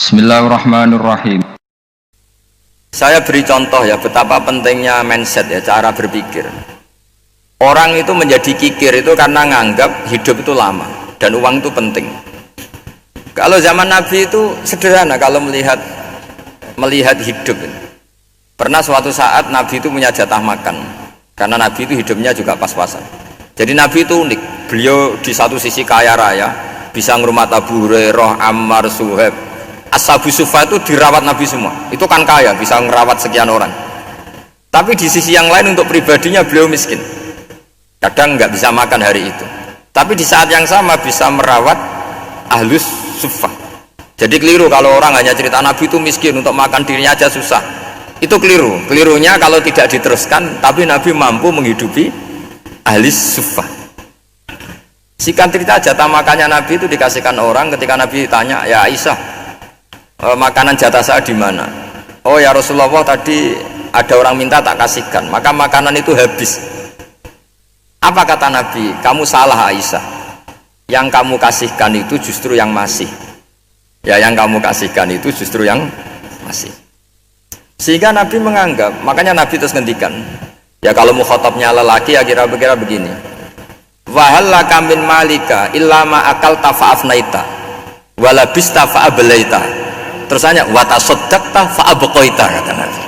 Bismillahirrahmanirrahim. Saya beri contoh ya betapa pentingnya mindset ya, cara berpikir. Orang itu menjadi kikir itu karena nganggap hidup itu lama dan uang itu penting. Kalau zaman Nabi itu sederhana kalau melihat hidup. Pernah suatu saat Nabi itu punya jatah makan karena Nabi itu hidupnya juga pas-pasan. Jadi Nabi itu unik. Beliau di satu sisi kaya raya, bisa ngurmat Abu Hurairah, Ammar, Suhaib. Ashabu Sufa itu dirawat Nabi semua, itu kan kaya, bisa merawat sekian orang. Tapi di sisi yang lain untuk pribadinya beliau miskin, kadang nggak bisa makan hari itu. Tapi di saat yang sama bisa merawat Ahlus Sufa. Jadi keliru kalau orang hanya cerita Nabi itu miskin, untuk makan dirinya aja susah. Itu keliru. Kelirunya kalau tidak diteruskan, tapi Nabi mampu menghidupi Ahlus Sufa. Singkat cerita, jatah makannya Nabi itu dikasihkan orang ketika Nabi tanya, ya Aisyah, makanan jatah saya di mana? Oh ya Rasulullah, tadi ada orang minta tak kasihkan, maka makanan itu habis. Apa kata Nabi? Kamu salah Aisyah, yang kamu kasihkan itu justru yang masih. Ya, yang kamu kasihkan itu justru yang masih. Sehingga Nabi menganggap, makanya Nabi terus ngendikan, ya kalau mukhatabnya lelaki ya kira-kira begini, wahallaka min malika illa ma akalta fa'afnaita walabista fa'ablaita. Terus tanya, watasoddaqta fa'abqaita, kata Nabi.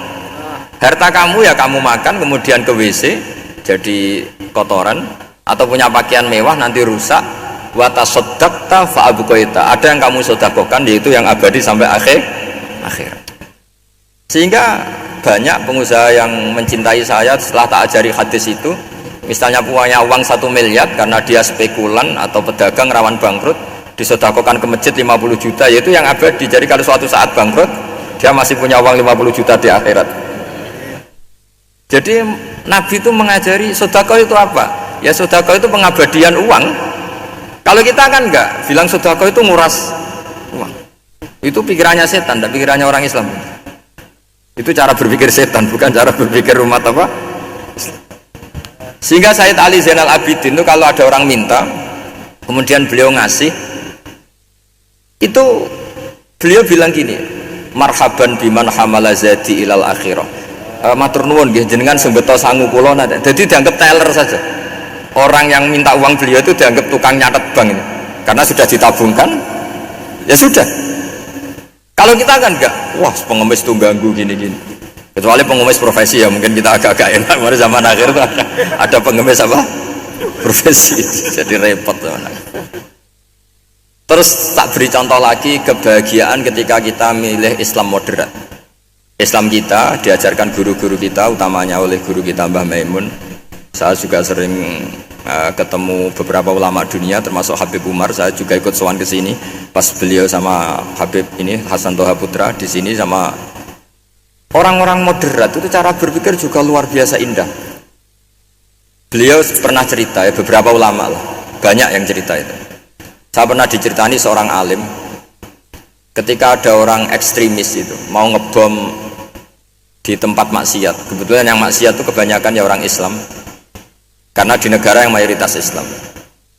Harta kamu ya kamu makan kemudian ke WC jadi kotoran, atau punya pakaian mewah nanti rusak. Watasoddaqta fa'abqaita. Ada yang kamu sedekahkan, yaitu yang abadi sampai akhir. Sehingga banyak pengusaha yang mencintai saya setelah tak ajari hadis itu, misalnya punya uang 1 miliar karena dia spekulan atau pedagang rawan bangkrut, disedekahkan ke masjid 50 juta, yaitu yang abadi. Jadi kalau suatu saat bangkrut dia masih punya uang 50 juta di akhirat. Jadi Nabi itu mengajari sedekah itu apa? Ya sedekah itu pengabadian uang. Kalau kita kan enggak, bilang sedekah itu nguras uang. Itu pikirannya setan, dan pikirannya orang Islam. Itu cara berpikir setan, bukan cara berpikir umat apa? Sehingga Sayyid Ali Zainal Abidin itu kalau ada orang minta kemudian beliau ngasih, itu beliau bilang gini, marhaban biman hamala zadi ilal akhirah. Matur nuwun nggih jenengan sing beto sangu kula. Jadi dianggap teller saja. Orang yang minta uang beliau itu dianggap tukang nyatet bank ini. Karena sudah ditabungkan, ya sudah. Kalau kita kan enggak, wah pengemis tuh ganggu gini-gini. Kecuali pengemis profesi ya mungkin kita agak-agak enak. Pada zaman akhir itu ada pengemis apa? Profesi. Jadi repot teman. Terus tak beri contoh lagi kebahagiaan ketika kita milih Islam moderat. Islam kita diajarkan guru-guru kita, utamanya oleh guru kita Mbah Maimun. Saya juga sering ketemu beberapa ulama dunia termasuk Habib Umar. Saya juga ikut sowan ke sini pas beliau sama Habib ini Hasan Toha Putra di sini sama orang-orang moderat. Itu cara berpikir juga luar biasa indah. Beliau pernah cerita ya, beberapa ulama lah, banyak yang cerita itu. Saya pernah diceritani seorang alim ketika ada orang ekstremis itu mau ngebom di tempat maksiat. Kebetulan yang maksiat itu kebanyakan ya orang Islam, karena di negara yang mayoritas Islam.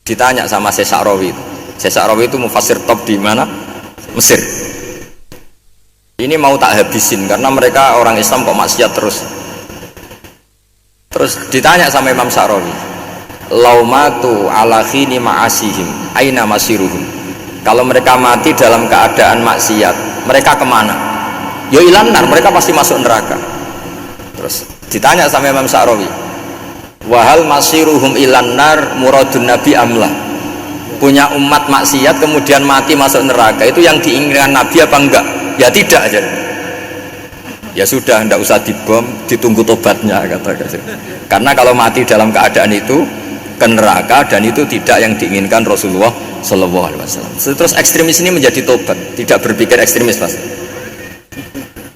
Ditanya sama Syekh Sa'rawi itu. Syekh Sa'rawi itu mufassir top di mana? Mesir. Ini mau tak habisin karena mereka orang Islam kok maksiat terus. Terus ditanya sama Imam Sa'rawi, laumatu ala khini ma'asihim aina masiruhum. Kalau mereka mati dalam keadaan maksiat, mereka kemana? Ya ilanar, mereka pasti masuk neraka. Terus ditanya sama Imam Sa'rawi, wahal masiruhum ilanar muradun nabi amlah. Punya umat maksiat kemudian mati masuk neraka, itu yang diinginkan Nabi apa enggak? Ya tidak aja. Ya sudah, enggak usah dibom, ditunggu tobatnya, kata. Karena kalau mati dalam keadaan itu ke neraka, dan itu tidak yang diinginkan Rasulullah Shallallahu Alaihi Wasallam. Terus ekstremis ini menjadi tobat, tidak berpikir ekstremis pas.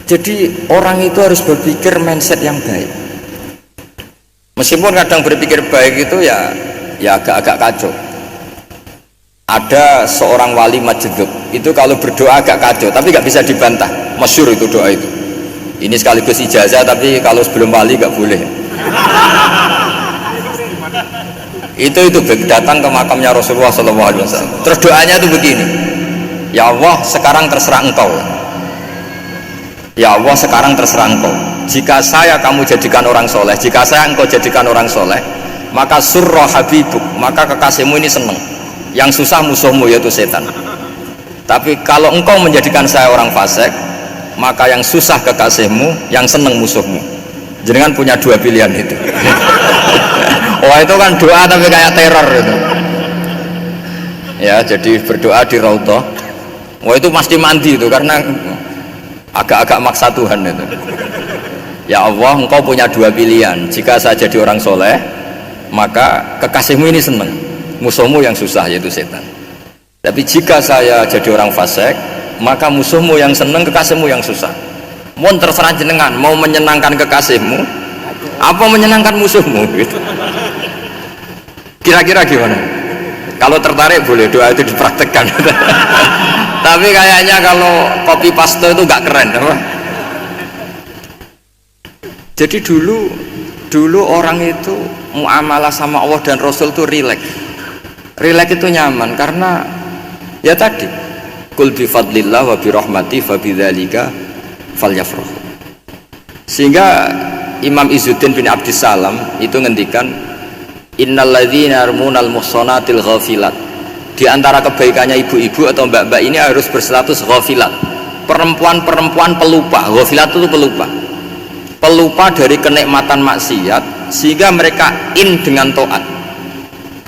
Jadi orang itu harus berpikir mindset yang baik. Meskipun kadang berpikir baik itu ya agak-agak kacau. Ada seorang wali Majdub itu kalau berdoa agak kacau, tapi nggak bisa dibantah. Masyhur itu doa itu. Ini sekaligus ijazah, tapi kalau sebelum wali nggak boleh. Itu datang ke makamnya Rasulullah SAW. Terus doanya itu begini, ya Allah sekarang terserah engkau. Ya Allah, sekarang terserah engkau. Jika saya kamu jadikan orang soleh, jika saya engkau jadikan orang soleh, maka surra habibuk, maka kekasihmu ini senang. Yang susah musuhmu yaitu setan. Tapi kalau engkau menjadikan saya orang fasik, maka yang susah kekasihmu, yang senang musuhmu. Jangan punya dua pilihan itu. Wah, itu kan doa tapi kayak teror itu. Ya, jadi berdoa di Raudhah. Wah, itu pasti mandi itu karena agak-agak maksa Tuhan itu. Ya Allah, engkau punya dua pilihan. Jika saya jadi orang soleh, maka kekasihmu ini senang, musuhmu yang susah yaitu setan. Tapi jika saya jadi orang fasik, maka musuhmu yang senang, kekasihmu yang susah. Mohon terserah jenengan, mau menyenangkan kekasihmu apa menyenangkan musuhmu gitu. Kira-kira gimana? Kalau tertarik boleh doa itu dipraktekkan. Tapi kayaknya kalau copy paste itu nggak keren apa? Jadi dulu orang itu muamalah sama Allah dan Rasul itu rileks itu nyaman karena ya tadi kul bi fadlillah wa bi rahmati fa bidzalika falyafrahu. Sehingga Imam Izzuddin bin Abdissalam itu ngendikan innalladzina yarmunal muhsanatil ghafilat. Di antara kebaikannya ibu-ibu atau mbak-mbak ini harus berstatus ghafilat, perempuan-perempuan pelupa. Ghafilat itu pelupa dari kenikmatan maksiat sehingga mereka dengan taat.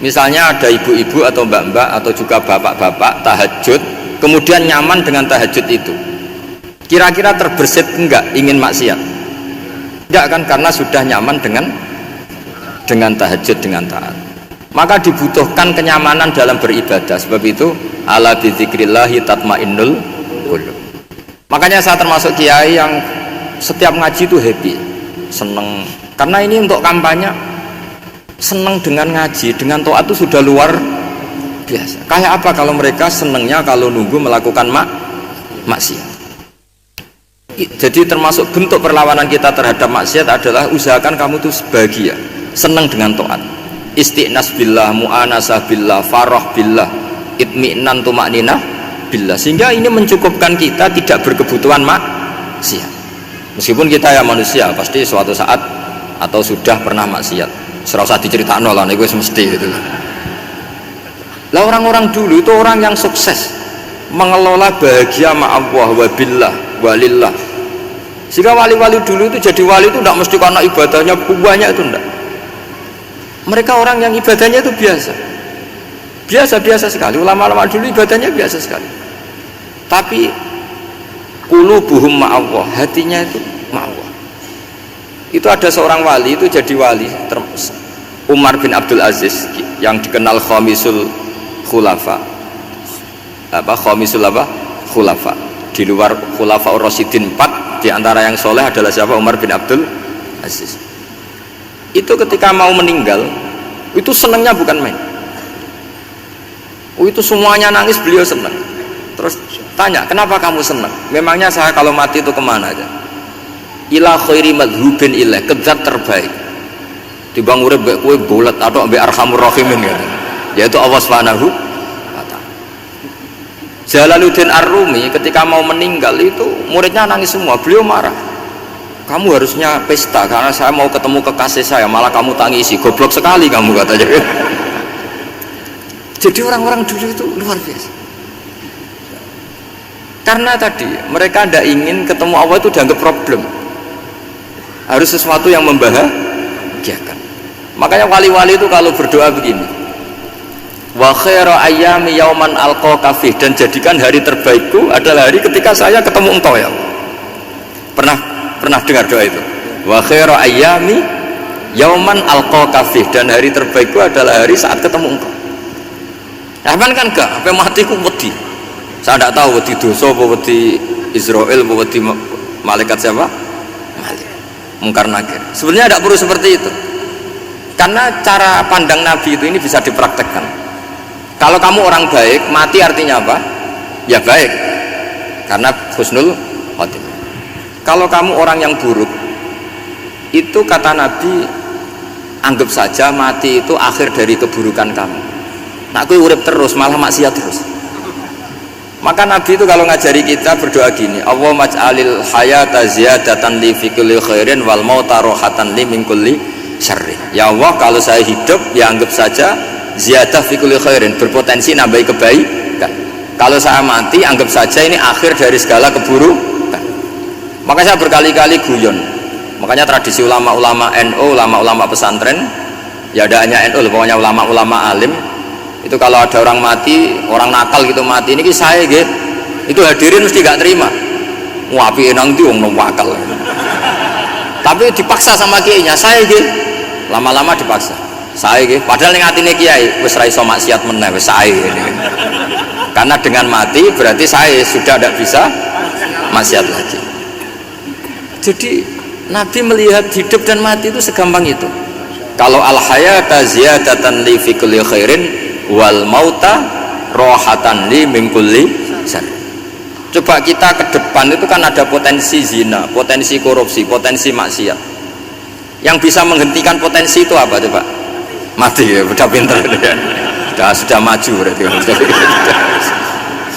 Misalnya ada ibu-ibu atau mbak-mbak atau juga bapak-bapak tahajud, kemudian nyaman dengan tahajud itu. Kira-kira terbersit enggak ingin maksiat? Enggak kan, karena sudah nyaman dengan tahajud, dengan taat. Maka dibutuhkan kenyamanan dalam beribadah. Sebab itu ala bidzikrillahi tatmainnul qulub. Makanya saya termasuk kiai yang setiap ngaji itu happy, seneng. Karena ini untuk kampanye, seneng dengan ngaji, dengan taat itu sudah luar biasa. Kayak apa kalau mereka senengnya kalau nunggu melakukan maksiat. Jadi termasuk bentuk perlawanan kita terhadap maksiat adalah usahakan kamu tuh bahagia, seneng dengan taat. Istiqnas billah, mu'anasah billah, farah billah, itmi'nan tumakninah billah. Sehingga ini mencukupkan kita tidak berkebutuhan maksiat. Meskipun kita ya manusia, pasti suatu saat atau sudah pernah maksiat. Serasa diceritakan lah, itu mesti gitu. Lah orang-orang dulu itu orang yang sukses mengelola bahagia ma Allah wa billah walillah. Sehingga wali-wali dulu itu jadi wali itu tidak mesti karena ibadahnya banyak, itu enggak. Mereka orang yang ibadahnya itu biasa sekali. Ulama-ulama dulu ibadahnya biasa sekali. Tapi qulubuhum ma Allah, hatinya itu ma Allah. Itu ada seorang wali itu jadi wali, Umar bin Abdul Aziz yang dikenal khamisul khulafa. Khulafa. Di luar khulafa Rasyidin 4, di antara yang soleh adalah siapa? Umar bin Abdul Aziz. Itu ketika mau meninggal, itu senangnya bukan main. Itu semuanya nangis, beliau senang. Terus tanya, kenapa kamu senang? Memangnya saya kalau mati itu kemana aja? Ila khairi madhubin ilah, kezat terbaik. Dibang urip mbek kowe bolet atau mbek arhamur rahimin gitu. Yaitu Allah Subhanahu wa taala. Jalaluddin Ar-Rumi ketika mau meninggal itu muridnya nangis semua, beliau marah. Kamu harusnya pesta karena saya mau ketemu kekasih saya, malah kamu tangisi, goblok sekali kamu katanya. Jadi orang-orang dulu itu luar biasa. Karena tadi mereka tidak ingin ketemu Allah itu dianggap problem, harus sesuatu yang membahagiakan. Makanya wali-wali itu kalau berdoa begini, wa khairu ayyami yauman alqa kafih, dan jadikan hari terbaikku adalah hari ketika saya ketemu engkau ya Allah. Pernah dengar doa itu? Wa khairu ayyami yauman alqa kafih, dan hari terbaikku adalah hari saat ketemu engkau. Aman kan enggak? Sampai matiku wedi. Saya tidak tahu wedi dosa apa wedi Israel apa wedi malaikat siapa? Mungkar nakir. Sebenarnya tidak perlu seperti itu, karena cara pandang Nabi itu ini bisa dipraktekkan. Kalau kamu orang baik, mati artinya apa? Ya baik, karena husnul khotimah. Kalau kamu orang yang buruk, itu kata Nabi, anggap saja mati itu akhir dari keburukan kamu. Nak kowe urip terus malah maksiat terus. Maka Nabi itu kalau ngajari kita berdoa gini, Allahumma ij'alil hayata ziyadatan li fi kulli khairin wal mauta rohatan li min kulli syarri. Ya Allah, kalau saya hidup ya anggap saja ziyadah fi kulli khairin, berpotensi nambahi kebaikan. Kalau saya mati anggap saja ini akhir dari segala keburukan. Maka saya berkali-kali guyon. Makanya tradisi ulama-ulama NU, ulama-ulama pesantren, ya ada hanya NU, pokoknya ulama-ulama alim, itu kalau ada orang mati, orang nakal gitu mati, ini saya gitu, itu hadirin mesti gak terima. Wapi enang di wong wakal. Tapi dipaksa sama kiainya, saya gitu. Lama-lama dipaksa. Saya gitu. Padahal ning atine kiai wis ra iso maksiat meneh wis saya gitu. Karena dengan mati berarti saya sudah tidak bisa maksiat lagi. Jadi Nabi melihat hidup dan mati itu segampang itu. Kalau al hayata ziyadatan li fi kulli khairin wal mauta rohatan li min kulli syarr. Coba kita ke depan itu kan ada potensi zina, potensi korupsi, potensi maksiat. Yang bisa menghentikan potensi itu apa coba? Mati ya, udah pinter ya. Sudah maju berarti.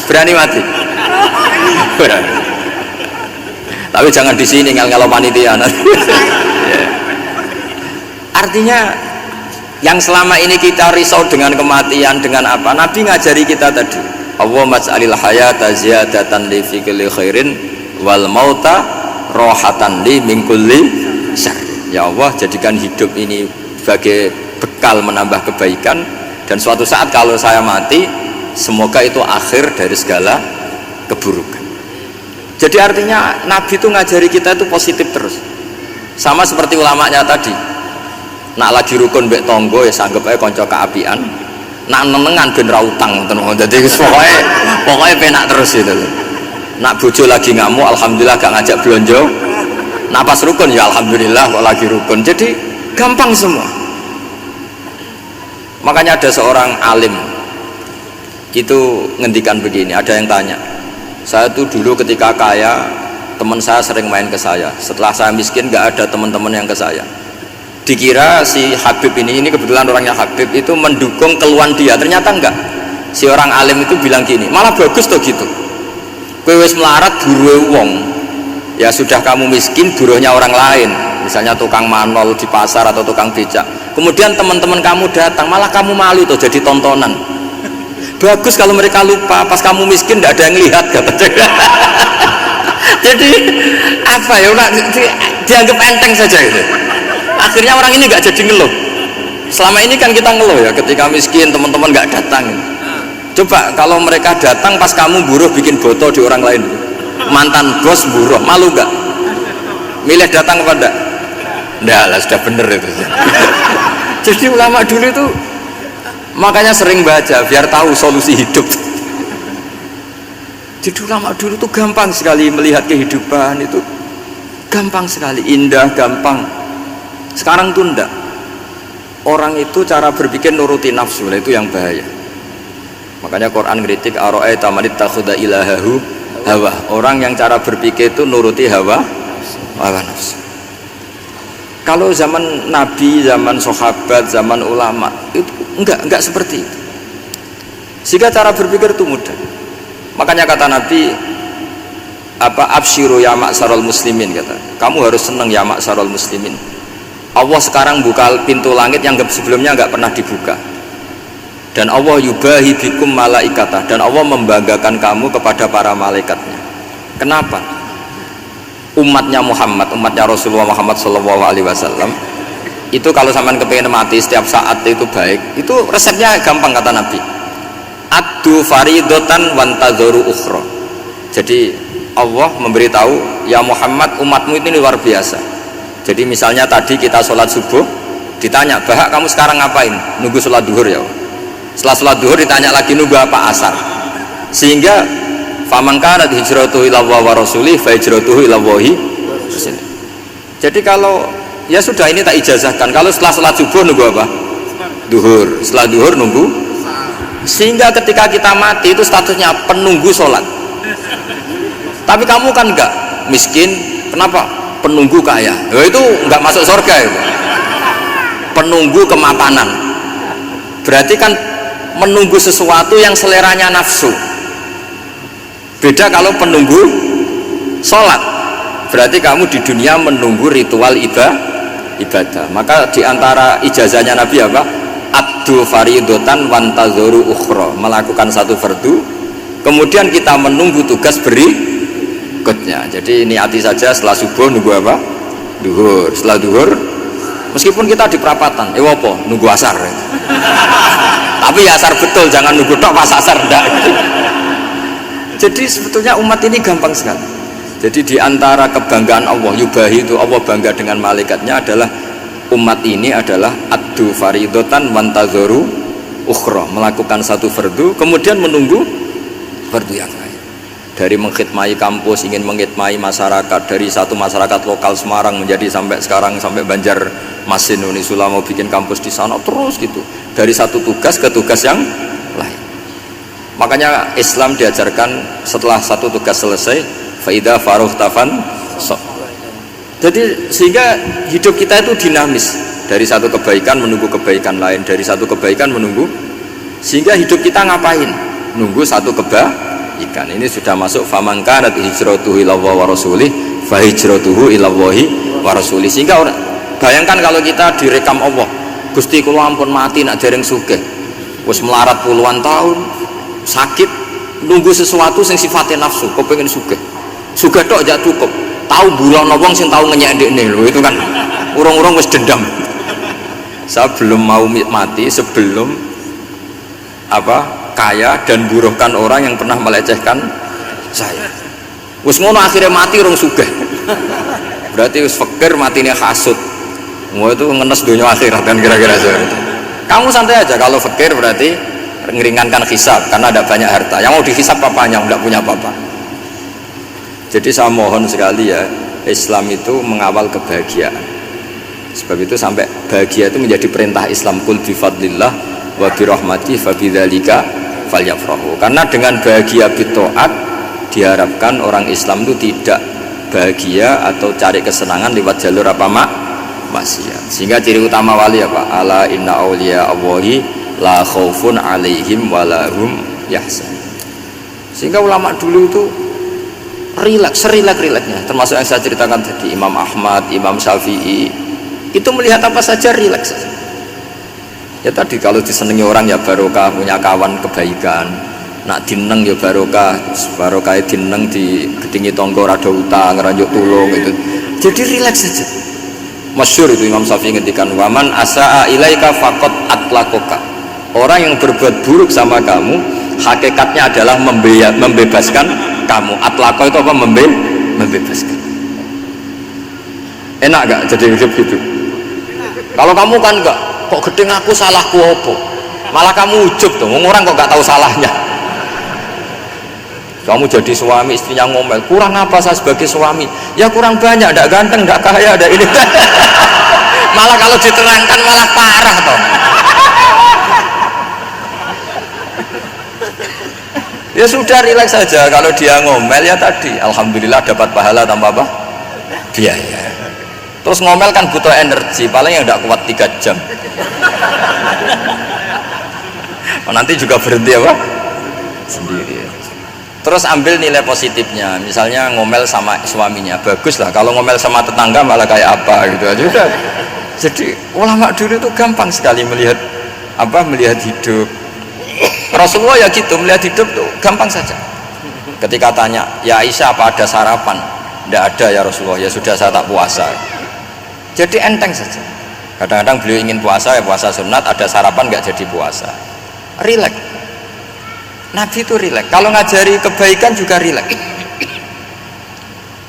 Berani mati. Berani. Tapi jangan di sini kalau panitia. Artinya yang selama ini kita risau dengan kematian, dengan apa? Nabi ngajari kita tadi. Allahumma ij'alil hayata ziyadatan li fi kulli khairin wal mauta rohatan li min kulli syarr. Ya Allah, jadikan hidup ini sebagai bekal menambah kebaikan, dan suatu saat kalau saya mati, semoga itu akhir dari segala keburukan. Jadi artinya Nabi itu ngajari kita itu positif terus. Sama seperti ulamanya tadi. Nak lagi rukun mbek tonggo ya sanggep ae kanca keapian. Nak nenengan ben ra utang ngoten. Dadi pokoke penak terus itu. Nak bojo lagi ngamuk alhamdulillah gak ngajak blonjo. Nak pas rukun ya alhamdulillah kok lagi rukun. Jadi gampang semua. Makanya ada seorang alim itu ngendikan begini, ada yang tanya, saya tuh dulu ketika kaya teman saya sering main ke saya, setelah saya miskin gak ada teman-teman yang ke saya. Dikira si Habib ini kebetulan orangnya Habib itu mendukung keluhan dia, ternyata enggak. Si orang alim itu bilang gini, malah bagus tuh gitu, kowe wis melarat buruhe wong, ya sudah kamu miskin buruhnya orang lain, misalnya tukang manol di pasar atau tukang becak, kemudian teman-teman kamu datang malah kamu malu tuh jadi tontonan. Bagus kalau mereka lupa pas kamu miskin tidak ada yang lihat katanya. Jadi apa ya, dianggap enteng saja itu. Akhirnya orang ini nggak jadi ngeluh. Selama ini kan kita ngeluh ya ketika miskin teman-teman nggak datang. Coba kalau mereka datang pas kamu buruh bikin foto di orang lain, mantan bos buruh, malu nggak? Milih datang apa enggak? Enggak lah, sudah bener itu. Jadi ulama dulu itu makanya sering baca biar tahu solusi hidup. Jadi ulama dulu itu gampang sekali melihat kehidupan, itu gampang sekali, indah, gampang. Sekarang tuh enggak. Orang itu cara berpikir nuruti nafsu, itu yang bahaya. Makanya Quran kritik ara'aita man ittakhadha ilahahu hawa. Orang yang cara berpikir itu nuruti hawa nafsu. Kalau zaman Nabi, zaman sahabat, zaman ulama itu enggak seperti itu. Sehingga cara berpikir itu mudah. Makanya kata Nabi, absyiru ya ma'sarul muslimin, kata. Kamu harus senang ya ma'sarul muslimin. Allah sekarang buka pintu langit yang sebelumnya enggak pernah dibuka. Dan Allah yubahi bikum malaikata, dan Allah membanggakan kamu kepada para malaikatnya. Kenapa? Umatnya Muhammad, umatnya Rasulullah Muhammad SAW itu kalau sampean kepengen mati setiap saat itu baik, itu resepnya gampang kata Nabi. Addu faridotan wantadzoru ukhra. Jadi Allah memberitahu, ya Muhammad, umatmu ini luar biasa. Jadi misalnya tadi kita sholat subuh, ditanya, bahak kamu sekarang ngapain? Nunggu sholat duhur ya. Setelah sholat duhur ditanya lagi, nunggu apa asar? Sehingga faman kana hijratuhu ila Allah wa rasulih fa hijratuhu ila Allahi. Jadi kalau ya sudah ini tak ijazahkan, kalau setelah sholat subuh nunggu apa? Duhur. Setelah duhur nunggu. Sehingga ketika kita mati itu statusnya penunggu sholat. Tapi kamu kan enggak, miskin, kenapa? Penunggu kaya. Ya, itu enggak masuk surga itu. Penunggu kemapanan. Berarti kan menunggu sesuatu yang seleranya nafsu. Beda kalau penunggu sholat, berarti kamu di dunia menunggu ritual ibadah. Maka diantara ijazahnya Nabi apa? Addu faridotan wantazoru ukhra, melakukan satu fardu kemudian kita menunggu tugas berikutnya. Jadi niati saja setelah subuh nunggu apa? Duhur. Setelah duhur meskipun kita di perapatan apa? Nunggu asar tapi ya asar betul, jangan nunggu tok pas asar enggak. Jadi sebetulnya umat ini gampang sekali. Jadi diantara kebanggaan Allah yubahi itu Allah bangga dengan malaikatnya adalah umat ini adalah addu faridotan wantazoru ukhra, melakukan satu fardu kemudian menunggu fardu yang lain. Dari mengkhidmati kampus, ingin mengkhidmati masyarakat, dari satu masyarakat lokal Semarang menjadi sampai sekarang sampai Banjarmasin, Unisula mau bikin kampus di sana terus gitu, dari satu tugas ke tugas yang lain. Makanya Islam diajarkan setelah satu tugas selesai faida faruh tafan so. Jadi sehingga hidup kita itu dinamis, dari satu kebaikan menunggu kebaikan lain, dari satu kebaikan menunggu, sehingga hidup kita ngapain? Nunggu satu kebaikan. Ini sudah masuk faman kanat hijratuhu ilallahi wa rasulih fa hijratuhu ilallahi wa rasulih. Sehingga bayangkan kalau kita direkam Allah, Gusti kula ampun mati nak dereng sugih, wis melarat puluhan tahun, sakit, nunggu sesuatu sing sifatnya nafsu, kepengin sugih tok aja cukup, tahu burono wong sing tahu ngenyek ndekne lho, itu kan urung-urung wis dendam. Saya belum mau mati sebelum kaya dan buruhkan orang yang pernah melecehkan saya. Wis ngono akhirnya mati urung sugih. Berarti wis fakir matine hasud. Mau itu ngenes dunia akhirat kan kira-kira seperti itu. Kamu santai aja kalau fakir berarti meringankan hisab karena ada banyak harta. Yang mau dihisab papanya enggak punya apa-apa. Jadi saya mohon sekali ya, Islam itu mengawal kebahagiaan. Sebab itu sampai bahagia itu menjadi perintah Islam, kul bi fadlillah wa bi rahmati fa bidzalika falyafrahu. Karena dengan bahagia bitaat diharapkan orang Islam itu tidak bahagia atau cari kesenangan lewat jalur maksiat. Sehingga ciri utama wali apa? Ala inna auliya Allahi la khaufun alaihim wa lahum yahzanun. Sehingga ulama dulu itu serilek-rileksnya, termasuk yang saya ceritakan tadi, Imam Ahmad, Imam Syafi'i, itu melihat apa saja rileks saja. Ya tadi kalau disenangi orang ya barokah, punya kawan kebaikan, nak dineng ya barokah dineng di gedingi tonggo rada utang, ngeranjuk tulung itu. Jadi rileks saja. Masyhur itu Imam Syafi'i ngendikan, waman asaa ilaika faqad atlakoka. Orang yang berbuat buruk sama kamu hakikatnya adalah membebaskan kamu. Atlaqo itu apa? Membebaskan. Enak gak jadi hidup gitu? Kalau kamu kan enggak, kok gedeng aku salahku apa? Malah kamu ujub tuh, orang kok gak tahu salahnya. Kamu jadi suami, istrinya ngomel, kurang apa saya sebagai suami? Ya kurang banyak, enggak ganteng, enggak kaya, ada ini. Malah kalau diterangkan malah parah toh. Ya sudah, rileks saja. Kalau dia ngomel ya tadi alhamdulillah dapat pahala tanpa apa? Biaya. Terus ngomel kan butuh energi, paling yang tidak kuat 3 jam. Nanti juga berhenti apa? Sendiri. Terus ambil nilai positifnya, misalnya ngomel sama suaminya, bagus lah. Kalau ngomel sama tetangga malah kayak apa gitu aja udah. Jadi ulama dulu itu gampang sekali melihat hidup. Rasulullah ya gitu, melihat hidup tuh gampang saja. Ketika tanya, ya Aisyah apa ada sarapan? Tidak ada ya Rasulullah, ya sudah saya tak puasa. Jadi enteng saja. Kadang-kadang beliau ingin puasa, ya puasa sunat, ada sarapan nggak jadi puasa. Rileks. Nabi itu rileks. Kalau ngajari kebaikan juga rileks.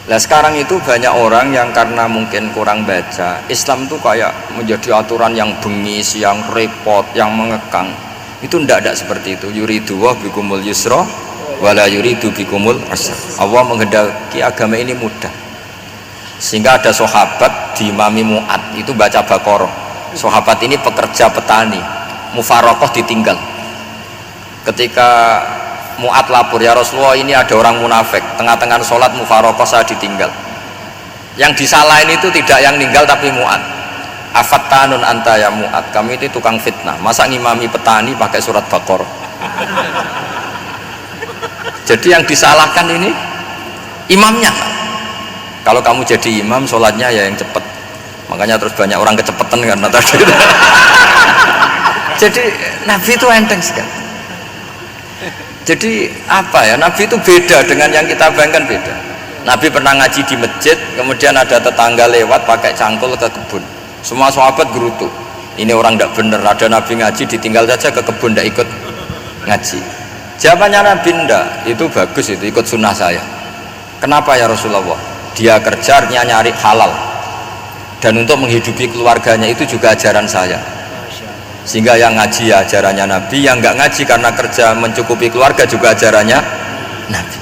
Nah sekarang itu banyak orang yang karena mungkin kurang baca, Islam tuh kayak menjadi aturan yang bengis, yang repot, yang mengekang. Itu tidak seperti itu. Yuridu wa bikumul yusra wala yuridu bikumul usra. Allah menghendaki agama ini mudah. Sehingga ada sahabat di Imami Mu'ad itu baca Baqarah. Sahabat ini pekerja petani, mufarokoh ditinggal. Ketika Mu'ad lapor, ya Rasulullah ini ada orang munafik, tengah-tengah sholat mufarokoh saya ditinggal. Yang disalahin itu tidak yang ninggal tapi Mu'ad. Afattanun anta ya Mu'ad, kami itu tukang fitnah, masa ngimami petani pakai surat Baqarah. Jadi yang disalahkan ini imamnya. Kalau kamu jadi imam, sholatnya ya yang cepat. Makanya terus banyak orang kecepatan karena tadi. Jadi Nabi itu enteng sekali. Jadi apa ya? Nabi itu beda dengan yang kita bayangkan, beda. Nabi pernah ngaji di masjid, kemudian ada tetangga lewat pakai cangkul ke kebun. Semua sahabat gerutu. Ini orang tidak benar. Ada Nabi ngaji ditinggal saja ke kebun, tidak ikut ngaji. Jawabannya Nabi, ndak, itu bagus, itu ikut sunnah saya. Kenapa ya Rasulullah? Dia kerjanya nyari halal, dan untuk menghidupi keluarganya itu juga ajaran saya. Sehingga yang ngaji ya ajarannya Nabi, yang nggak ngaji karena kerja mencukupi keluarga juga ajarannya Nabi.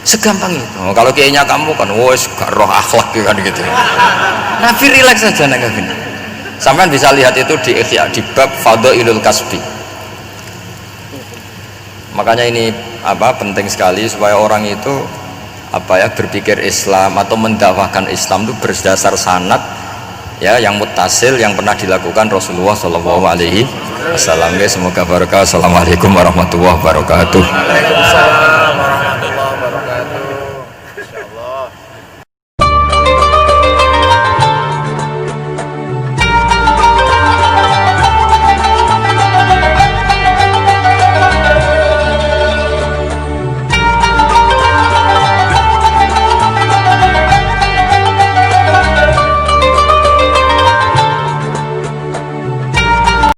Segampang itu. Oh, kalau kayaknya kamu kan, wes gak roh akhlak kan gitu. Nabi rileks saja nggak gini. Sampai bisa lihat itu di Ihya, di bab Fadhailul Kasbi. Makanya ini penting sekali supaya orang itu berpikir Islam atau mendakwahkan Islam itu berdasar sanad ya yang muttasil yang pernah dilakukan Rasulullah Shallallahu Alaihi Wasallam. Semoga barokah. Assalamualaikum warahmatullahi wabarakatuh.